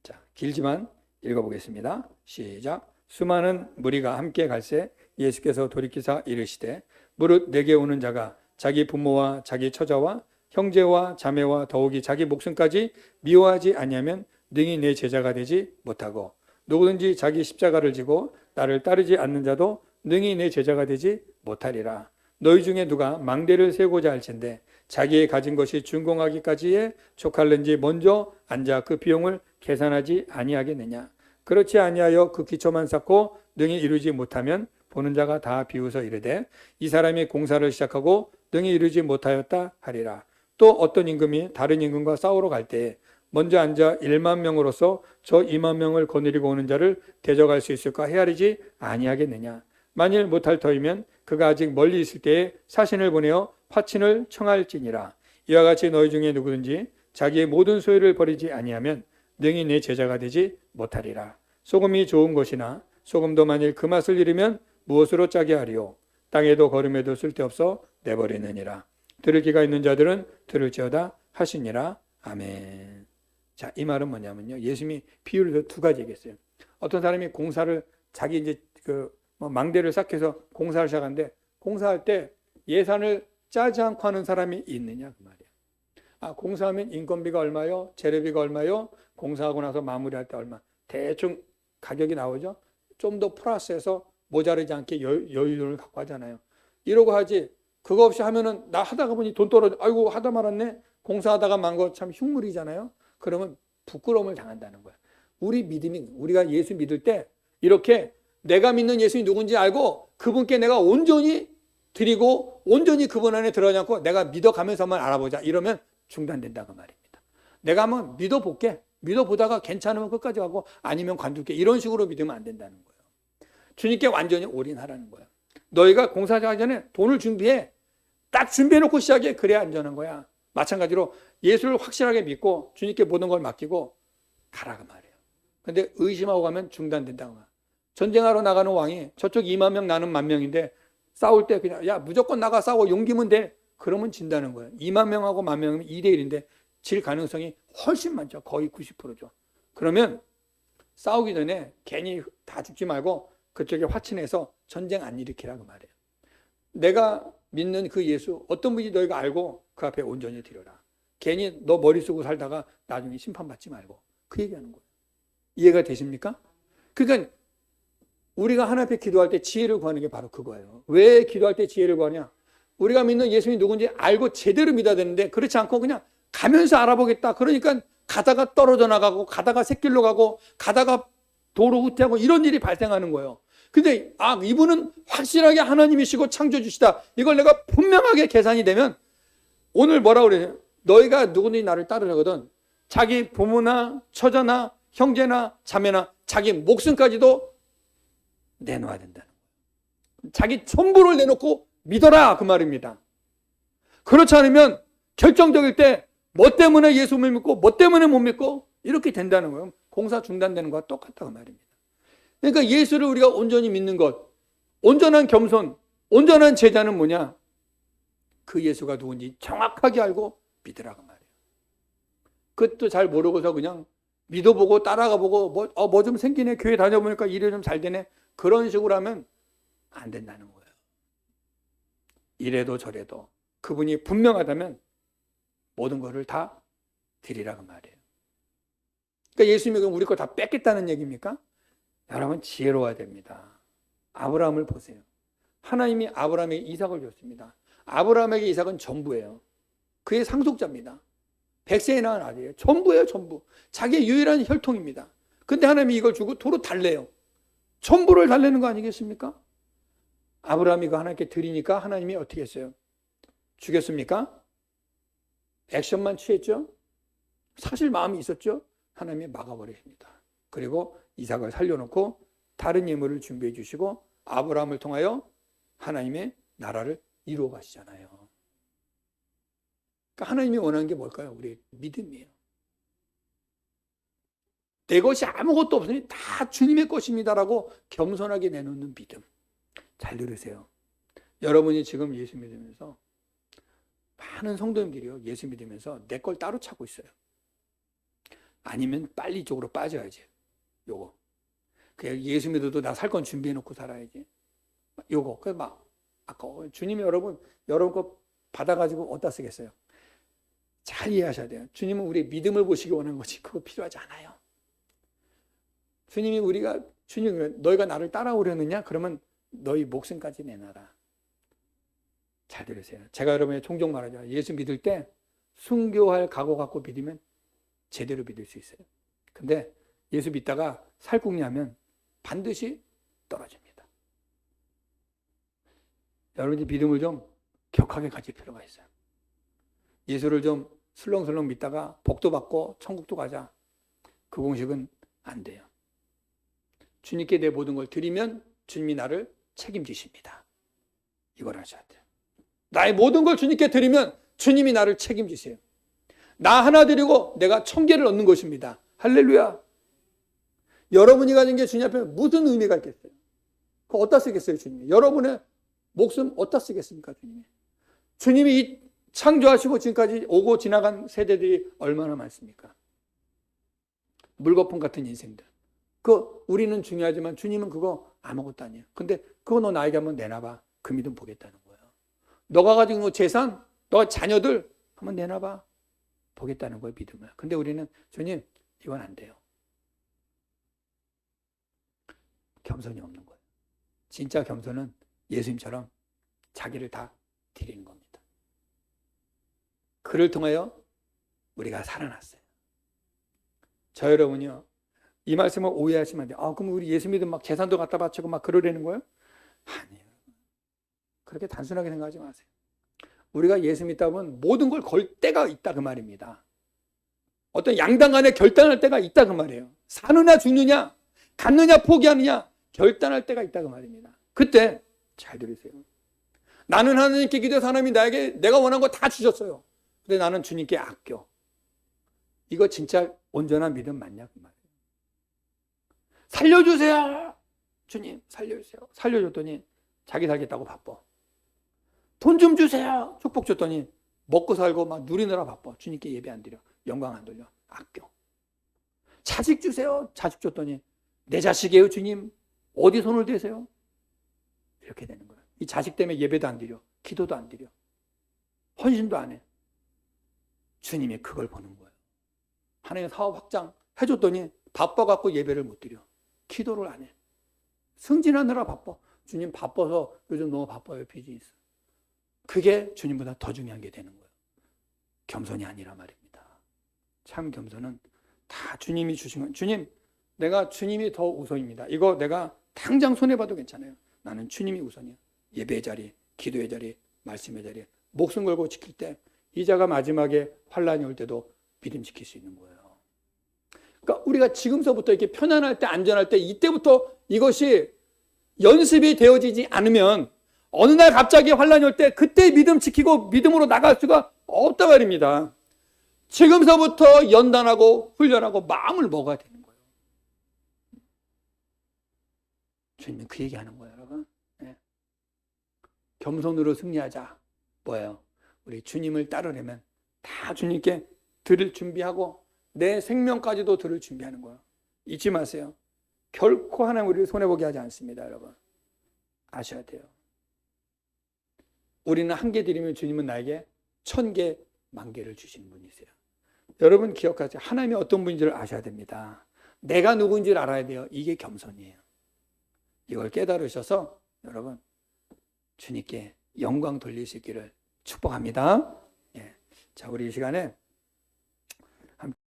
자, 길지만 읽어보겠습니다. 시작. 수많은 무리가 함께 갈새 예수께서 돌이키사 이르시되 무릇 내게 오는 자가 자기 부모와 자기 처자와 형제와 자매와 더욱이 자기 목숨까지 미워하지 아니하면 능히 내 제자가 되지 못하고 누구든지 자기 십자가를 지고 나를 따르지 않는 자도 능히 내 제자가 되지 못하리라. 너희 중에 누가 망대를 세우고자 할진대 자기의 가진 것이 준공하기까지에 족할는지 먼저 앉아 그 비용을 계산하지 아니하겠느냐. 그렇지 아니하여 그 기초만 쌓고 능히 이루지 못하면 보는 자가 다 비웃어 이르되 이 사람이 공사를 시작하고 능히 이루지 못하였다 하리라. 또 어떤 임금이 다른 임금과 싸우러 갈 때에 먼저 앉아 1만 명으로서 저 2만 명을 거느리고 오는 자를 대적할 수 있을까 헤아리지 아니하겠느냐. 만일 못할 터이면 그가 아직 멀리 있을 때에 사신을 보내어 화친을 청할지니라. 이와 같이 너희 중에 누구든지 자기의 모든 소유를 버리지 아니하면 능히 내 제자가 되지 못하리라. 소금이 좋은 것이나 소금도 만일 그 맛을 잃으면 무엇으로 짜게 하리요. 땅에도 거름에도 쓸데없어 내버리느니라. 들을 귀가 있는 자들은 들을지어다 하시니라. 아멘. 자, 이 말은 뭐냐면요. 예수님이 비유를 두 가지 얘기했어요. 어떤 사람이 공사를 자기 이제 망대를 쌓해서 공사를 시작하는데 공사할 때 예산을 짜지 않고 하는 사람이 있느냐 그 말이야. 공사하면 인건비가 얼마요? 재료비가 얼마요? 공사하고 나서 마무리할 때 얼마? 대충 가격이 나오죠. 좀 더 플러스해서 모자르지 않게 여유를 갖고 하잖아요. 이러고 하지. 그거 없이 하면은 나 하다가 보니 돈 떨어져. 아이고 하다 말았네. 공사하다가 만 거 참 흉물이잖아요. 그러면 부끄러움을 당한다는 거야. 우리 믿음이 우리가 예수 믿을 때 이렇게 내가 믿는 예수님이 누군지 알고 그분께 내가 온전히 드리고 온전히 그분 안에 들어가지 않고 내가 믿어가면서만 알아보자. 이러면 중단된다고 말입니다. 내가 한번 믿어볼게. 믿어보다가 괜찮으면 끝까지 가고 아니면 관둘게. 이런 식으로 믿으면 안 된다는 거예요. 주님께 완전히 올인하라는 거예요. 너희가 공사하기 전에 돈을 준비해. 딱 준비해놓고 시작해. 그래야 안전한 거야. 마찬가지로 예수를 확실하게 믿고 주님께 모든 걸 맡기고 가라고 말이에요. 근데 의심하고 가면 중단된다고 말이에요. 전쟁하러 나가는 왕이 저쪽 2만 명 나는 1만 명인데 싸울 때 그냥 야 무조건 나가 싸워 용기면 돼. 그러면 진다는 거예요. 2만 명하고 1만 명이면 2대 1인데 질 가능성이 훨씬 많죠. 거의 90%죠. 그러면 싸우기 전에 괜히 다 죽지 말고 그쪽에 화친해서 전쟁 안 일으키라 그 말이에요. 내가 믿는 그 예수 어떤 분인지 너희가 알고 그 앞에 온전히 드려라. 괜히 너 머리 쓰고 살다가 나중에 심판받지 말고 그 얘기하는 거예요. 이해가 되십니까? 그러니까 우리가 하나님 앞에 기도할 때 지혜를 구하는 게 바로 그거예요. 왜 기도할 때 지혜를 구하냐? 우리가 믿는 예수님이 누군지 알고 제대로 믿어야 되는데 그렇지 않고 그냥 가면서 알아보겠다. 그러니까 가다가 떨어져 나가고 가다가 샛길로 가고 가다가 도로 후퇴하고 이런 일이 발생하는 거예요. 근데 이분은 확실하게 하나님이시고 창조주시다. 이걸 내가 분명하게 계산이 되면 오늘 뭐라고 그래요? 너희가 누구든지 나를 따르려거든 자기 부모나 처자나 형제나 자매나 자기 목숨까지도 내놓아야 된다는 거예요. 자기 전부를 내놓고 믿어라 그 말입니다. 그렇지 않으면 결정적일 때 뭐 때문에 예수를 믿고 뭐 때문에 못 믿고 이렇게 된다는 거예요. 공사 중단되는 것과 똑같다고 말입니다. 그러니까 예수를 우리가 온전히 믿는 것, 온전한 겸손, 온전한 제자는 뭐냐? 그 예수가 누군지 정확하게 알고 믿으라고 말이에요. 그것도 잘 모르고서 그냥 믿어보고 따라가보고 뭐 좀 생기네, 교회 다녀보니까 일이 좀 잘 되네, 그런 식으로 하면 안 된다는 거예요. 이래도 저래도 그분이 분명하다면 모든 것을 다 드리라고 말이에요. 그러니까 예수님이 우리 거 다 뺏겠다는 얘기입니까? 여러분 지혜로워야 됩니다. 아브라함을 보세요. 하나님이 아브라함에게 이삭을 줬습니다. 아브라함에게 이삭은 전부예요. 그의 상속자입니다. 100세에 낳은 아들이에요. 전부예요, 전부. 자기의 유일한 혈통입니다. 근데 하나님이 이걸 주고 도로 달래요. 전부를 달래는 거 아니겠습니까? 아브라함이 그 하나님께 드리니까 하나님이 어떻게 했어요? 주겠습니까? 액션만 취했죠? 사실 마음이 있었죠? 하나님이 막아버리십니다. 그리고 이삭을 살려놓고 다른 예물을 준비해 주시고 아브라함을 통하여 하나님의 나라를 이루어 가시잖아요. 그러니까 하나님이 원하는 게 뭘까요? 우리 믿음이에요. 내 것이 아무것도 없으니 다 주님의 것입니다라고 겸손하게 내놓는 믿음. 잘 들으세요. 여러분이 지금 예수 믿으면서 많은 성도님들이요, 예수 믿으면서 내 걸 따로 찾고 있어요. 아니면 빨리 이쪽으로 빠져야지. 요거. 그냥 예수 믿어도 나 살 건 준비해 놓고 살아야지. 요거. 그 막 아까 주님이 여러분 거 받아가지고 어디다 쓰겠어요? 잘 이해하셔야 돼요. 주님은 우리의 믿음을 보시기 원하는 거지 그거 필요하지 않아요. 주님이 주님 너희가 나를 따라오려느냐? 그러면 너희 목숨까지 내놔라. 잘 들으세요. 제가 여러분의 종종 말하죠. 예수 믿을 때 순교할 각오 갖고 믿으면 제대로 믿을 수 있어요. 근데 예수 믿다가 살궁리하면 반드시 떨어집니다. 여러분이 믿음을 좀 격하게 가질 필요가 있어요. 예수를 좀 슬렁슬렁 믿다가 복도 받고 천국도 가자. 그 공식은 안 돼요. 주님께 내 모든 걸 드리면 주님이 나를 책임지십니다. 이걸 하셔야 돼요. 나의 모든 걸 주님께 드리면 주님이 나를 책임지세요. 나 하나 드리고 내가 1000개를 얻는 것입니다. 할렐루야. 여러분이 가진 게 주님 앞에 무슨 의미가 있겠어요? 그거 어디다 쓰겠어요, 주님이? 여러분의 목숨 어디다 쓰겠습니까, 주님이? 주님이 이 창조하시고 지금까지 오고 지나간 세대들이 얼마나 많습니까? 물거품 같은 인생들. 우리는 중요하지만 주님은 그거 아무것도 아니에요. 근데 그거 너 나에게 한번 내놔봐. 그 믿음 보겠다는 거예요. 너가 가지고 있는 재산, 너가 자녀들 한번 내놔봐. 보겠다는 거예요, 믿음을. 근데 우리는 주님, 이건 안 돼요. 겸손이 없는 거예요. 진짜 겸손은 예수님처럼 자기를 다 드리는 겁니다. 그를 통하여 우리가 살아났어요. 저 여러분이요, 이 말씀을 오해하시면 안 돼요. 그럼 우리 예수 믿으면 막 재산도 갖다 바치고 막 그러려는 거예요? 아니에요. 그렇게 단순하게 생각하지 마세요. 우리가 예수 믿다 보면 모든 걸 걸 때가 있다 그 말입니다. 어떤 양당 간에 결단할 때가 있다 그 말이에요. 사느냐 죽느냐, 갖느냐 포기하느냐 결단할 때가 있다 그 말입니다. 그때 잘 들으세요. 나는 하나님께 기도해서 하나님이 나에게 내가 원한 거 다 주셨어요. 근데 나는 주님께 아껴. 이거 진짜 온전한 믿음 맞냐 그 말이에요. 살려주세요. 주님 살려주세요. 살려줬더니 자기 살겠다고 바빠. 돈 좀 주세요. 축복 줬더니 먹고 살고 막 누리느라 바빠. 주님께 예배 안 드려. 영광 안 돌려. 아껴. 자식 주세요. 자식 줬더니 내 자식이에요, 주님. 어디 손을 대세요? 이렇게 되는 거예요. 이 자식 때문에 예배도 안 드려. 기도도 안 드려. 헌신도 안 해. 주님이 그걸 보는 거예요. 하나님 사업 확장 해줬더니 바빠갖고 예배를 못 드려. 기도를 안 해. 승진하느라 바빠. 주님 바빠서 요즘 너무 바빠요. 비즈니스. 그게 주님보다 더 중요한 게 되는 거예요. 겸손이 아니라 말입니다. 참 겸손은 다 주님이 주신 건 주님, 내가 주님이 더 우선입니다. 이거 내가 당장 손해봐도 괜찮아요. 나는 주님이 우선이야. 예배의 자리, 기도의 자리, 말씀의 자리, 목숨 걸고 지킬 때 이 자가 마지막에 환란이 올 때도 믿음 지킬 수 있는 거예요. 그러니까 우리가 지금서부터 이렇게 편안할 때, 안전할 때, 이때부터 이것이 연습이 되어지지 않으면 어느 날 갑자기 환란이 올 때 그때 믿음 지키고 믿음으로 나갈 수가 없단 말입니다. 지금서부터 연단하고 훈련하고 마음을 먹어야 되는 거예요. 주님은 그 얘기하는 거예요, 여러분. 네. 겸손으로 승리하자. 뭐예요? 우리 주님을 따르려면 다 주님께 드릴 준비하고 내 생명까지도 드릴 준비하는 거예요. 잊지 마세요. 결코 하나님 우리를 손해보게 하지 않습니다, 여러분. 아셔야 돼요. 우리는 한 개 드리면 주님은 나에게 1000개, 10,000개를 주시는 분이세요. 여러분 기억하세요. 하나님이 어떤 분인지를 아셔야 됩니다. 내가 누구인지를 알아야 돼요. 이게 겸손이에요. 이걸 깨달으셔서 여러분 주님께 영광 돌릴 수 있기를 축복합니다. 예. 자, 우리 이 시간에